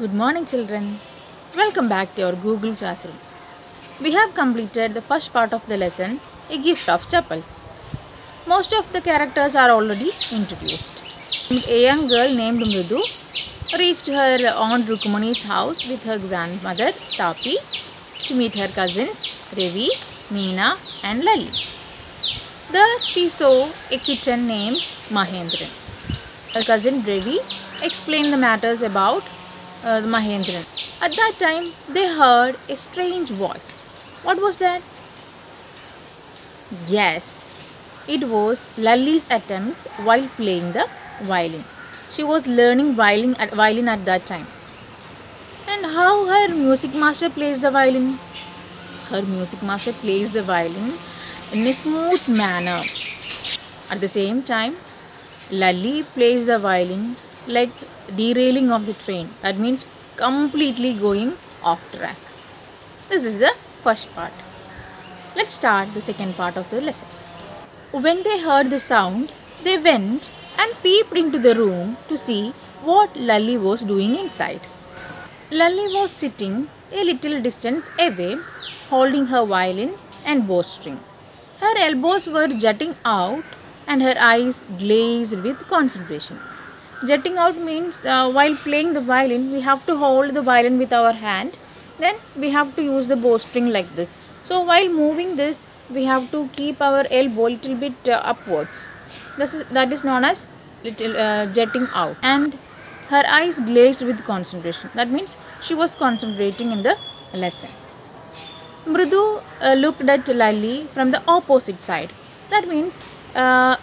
Good morning, children. Welcome back to our Google Classroom. We have completed the first part of the lesson, A Gift of Chapels. Most of the characters are already introduced. A young girl named Mridu reached her Aunt Rukmani's house with her grandmother Tapi to meet her cousins Ravi, Meena, and Lali. There she saw a kitten named Mahendran. Her cousin Ravi explained the matters about Mahendran. At that time, they heard a strange voice. What was that? Yes, it was Lally's attempts while playing the violin. She was learning violin at that time. And how her music master plays the violin? Her music master plays the violin in a smooth manner. At the same time, Lally plays the violin like derailing of the train. That means completely going off track. This is the first part. Let's start the second part of the lesson. When they heard the sound, they went and peeped into the room to see what Lally was doing inside. Lally was sitting a little distance away, holding her violin and bowstring. Her elbows were jutting out and her eyes glazed with concentration. Jutting out means while playing the violin, we have to hold the violin with our hand. Then we have to use the bowstring like this. So while moving this, we have to keep our elbow little bit upwards. That is known as little jutting out. And her eyes glazed with concentration. That means she was concentrating in the lesson. Mridu looked at Lally from the opposite side. That means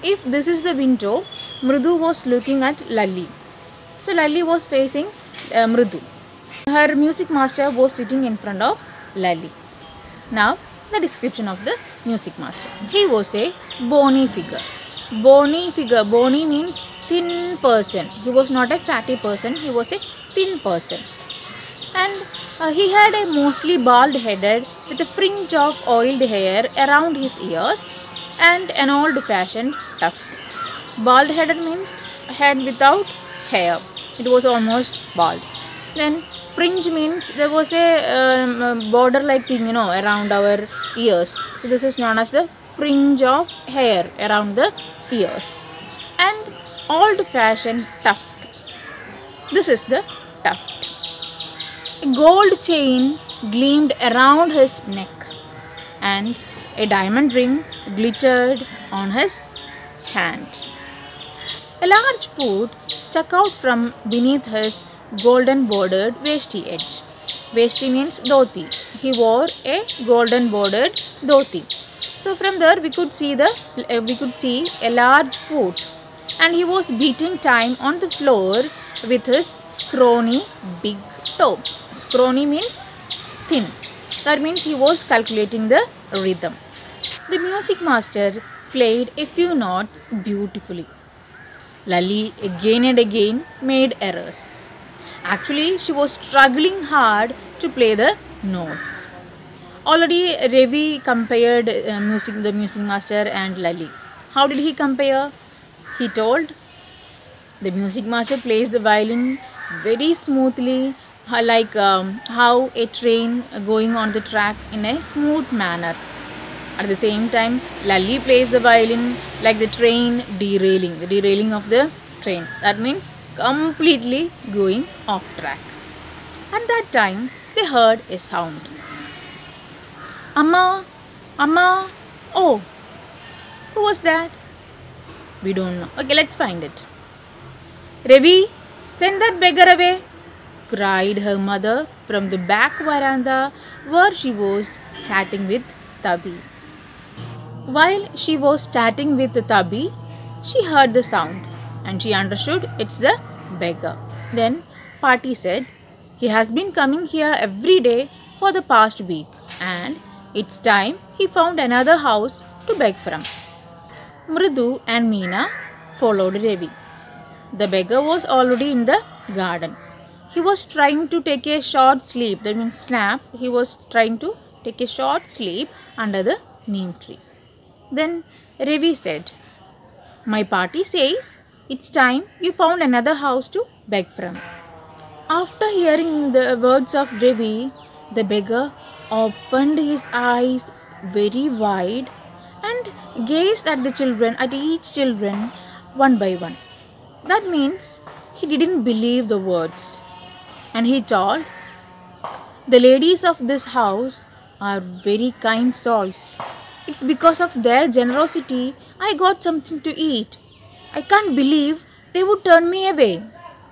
if this is the window, Mridu was looking at Lally. So Lally was facing Mridu. Her music master was sitting in front of Lally. Now the description of the music master. He was a bony figure. Bony figure. Bony means thin person. He was not a fatty person. He was a thin person. And he had a mostly bald headed with a fringe of oiled hair around his ears and an old-fashioned tuft. Bald headed means head without hair. It was almost bald. Then fringe means there was a border like thing around our ears. So this is known as the fringe of hair around the ears. And old-fashioned tuft. This is the tuft. A gold chain gleamed around his neck and a diamond ring glittered on his hand. A large foot stuck out from beneath his golden bordered vesti edge. Vesti means dhoti. He wore a golden bordered dhoti. So from there we could see a large foot, and he was beating time on the floor with his scrawny big toe. Scrawny means thin. That means he was calculating the rhythm. The music master played a few notes beautifully. Lally again and again made errors. Actually, she was struggling hard to play the notes. Already Ravi compared the music master and Lally. How did he compare? He told the music master plays the violin very smoothly, like how a train going on the track in a smooth manner. At the same time, Lally plays the violin like the train derailing, the derailing of the train. That means completely going off track. At that time, they heard a sound. Amma, Amma, oh, who was that? We don't know. Okay, let's find it. Ravi, send that beggar away, cried her mother from the back veranda where she was chatting with Tabi. While she was chatting with Tabi, she heard the sound and she understood it's the beggar. Then Pati said, he has been coming here every day for the past week and it's time he found another house to beg from. Mridu and Meena followed Ravi. The beggar was already in the garden. He was trying to take a short sleep, that means nap. He was trying to take a short sleep under the neem tree. Then Ravi said, my party says it's time you found another house to beg from. After hearing the words of Ravi, the beggar opened his eyes very wide and gazed at the children, at each children, one by one. That means he didn't believe the words. And he told, the ladies of this house are very kind souls. It's because of their generosity I got something to eat. I can't believe they would turn me away.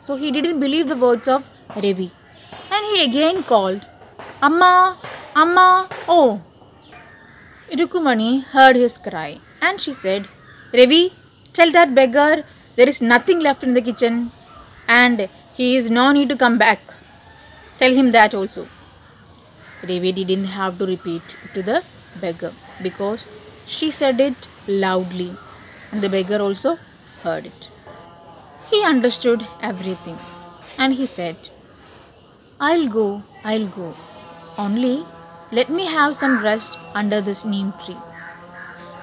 So he didn't believe the words of Ravi. And he again called, Amma, Amma, oh. Rukumani heard his cry and she said, Ravi, tell that beggar there is nothing left in the kitchen and he is no need to come back. Tell him that also. Ravi didn't have to repeat it to the beggar because she said it loudly and the beggar also heard it. He understood everything and he said, I'll go. Only let me have some rest under this neem tree.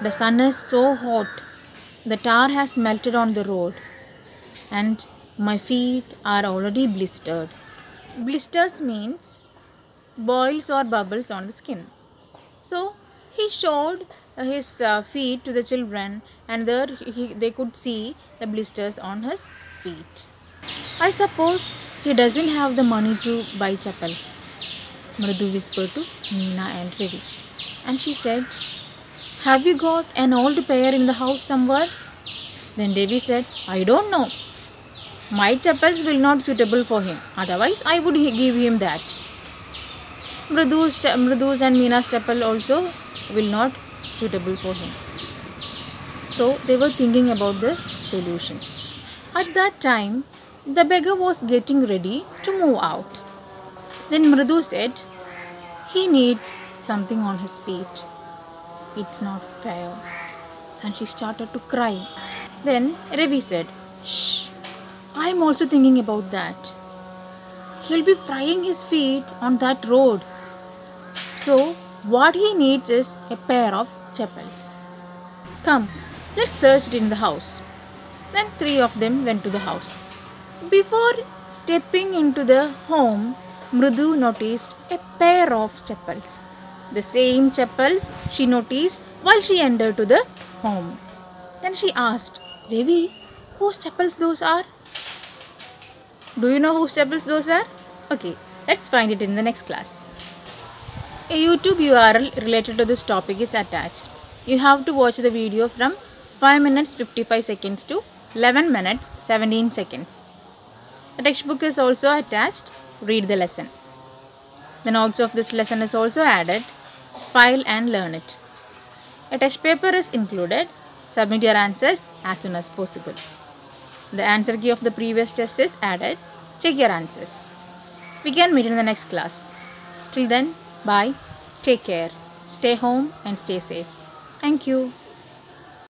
The sun is so hot, the tar has melted on the road and my feet are already blistered. Blisters means boils or bubbles on the skin. So he showed his feet to the children and there they could see the blisters on his feet. I suppose he doesn't have the money to buy chappals, Mridu whispered to Meena and Ravi. And she said, have you got an old pair in the house somewhere? Then Ravi said, I don't know. My chappals will not suitable for him. Otherwise, I would give him that. Mridu's and Meena's chapel also will not suitable for him. So they were thinking about the solution. At that time, the beggar was getting ready to move out. Then Mridu said, he needs something on his feet. It's not fair. And she started to cry. Then Ravi said, shh, I'm also thinking about that. He'll be frying his feet on that road. So what he needs is a pair of chappals. Come, let's search it in the house. Then three of them went to the house. Before stepping into the home, Mridu noticed a pair of chappals. The same chappals she noticed while she entered to the home. Then she asked, Ravi, whose chappals those are? Do you know whose chappals those are? Okay, let's find it in the next class. A YouTube URL related to this topic is attached. You have to watch the video from 5 minutes 55 seconds to 11 minutes 17 seconds. The textbook is also attached. Read the lesson. The notes of this lesson is also added. File and learn it. A test paper is included. Submit your answers as soon as possible. The answer key of the previous test is added. Check your answers. We can meet in the next class. Till then, bye. Take care. Stay home and stay safe. Thank you.